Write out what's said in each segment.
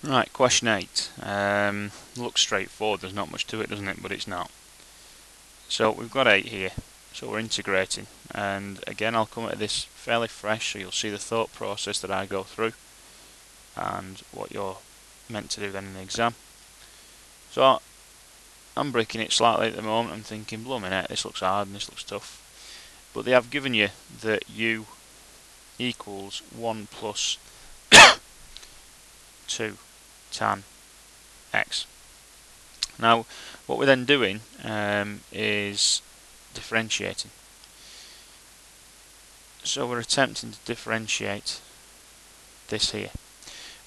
Right, question 8. Looks straightforward, there's not much to it, doesn't it? But it's not. So we've got 8 here, so we're integrating. And again, I'll come at this fairly fresh, so you'll see the thought process that I go through and what you're meant to do then in the exam. So I'm breaking it slightly at the moment. I'm thinking, blooming heck, this looks hard and this looks tough. But they have given you that u equals 1 plus 2 tan x. Now, what we're then doing is differentiating. So we're attempting to differentiate this here.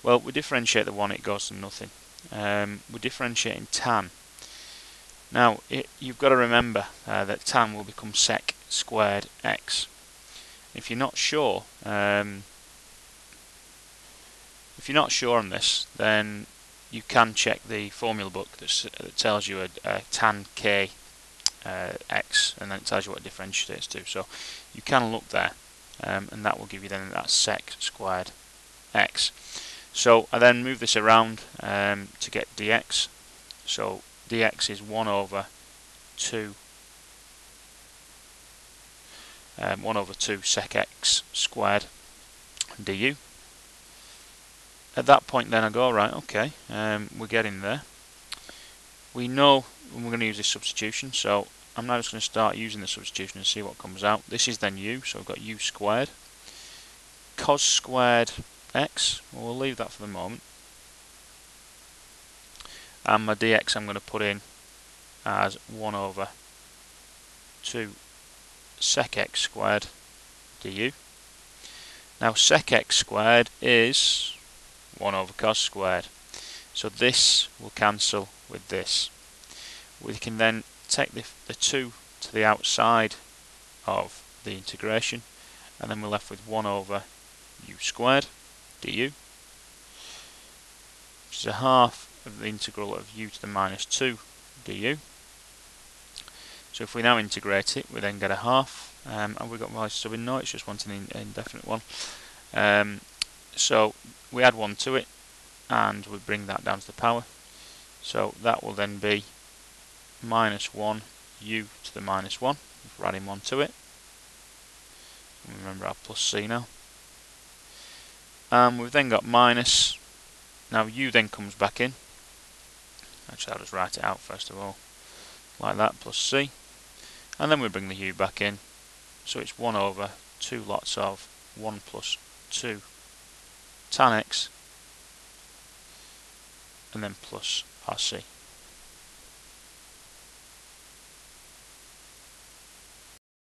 Well, we differentiate the 1, it goes to nothing. We're differentiating tan. Now, you've got to remember that tan will become sec squared x. If you're not sure, on this, then you can check the formula book that tells you a tan k x, and then it tells you what it differentiates to. So you can look there, and that will give you then that sec squared x. So I then move this around to get dx. So dx is 1 over 2 sec x squared du. At that point then I go, right, okay, we're getting there. We know we're going to use this substitution, so I'm now just going to start using the substitution and see what comes out. This is then u, so we've got u squared. Cos squared x, well, we'll leave that for the moment. And my dx I'm going to put in as 1 over 2 sec x squared du. Now sec x squared is 1 over cos squared. So this will cancel with this. We can then take the 2 to the outside of the integration, and then we're left with 1 over u squared du, which is a half of the integral of u to the minus 2 du. So if we now integrate it, we then get a half, and we've got my subbing? No, it's just wanting an indefinite one. So we add 1 to it, and we bring that down to the power. So that will then be minus 1 u to the minus 1, if we're adding 1 to it. Remember our plus c now. And we've then got minus. Now u then comes back in. Actually, I'll just write it out first of all, like that, plus c. And then we bring the u back in. So it's 1 over 2 lots of 1 plus 2 tan x, and then plus rc.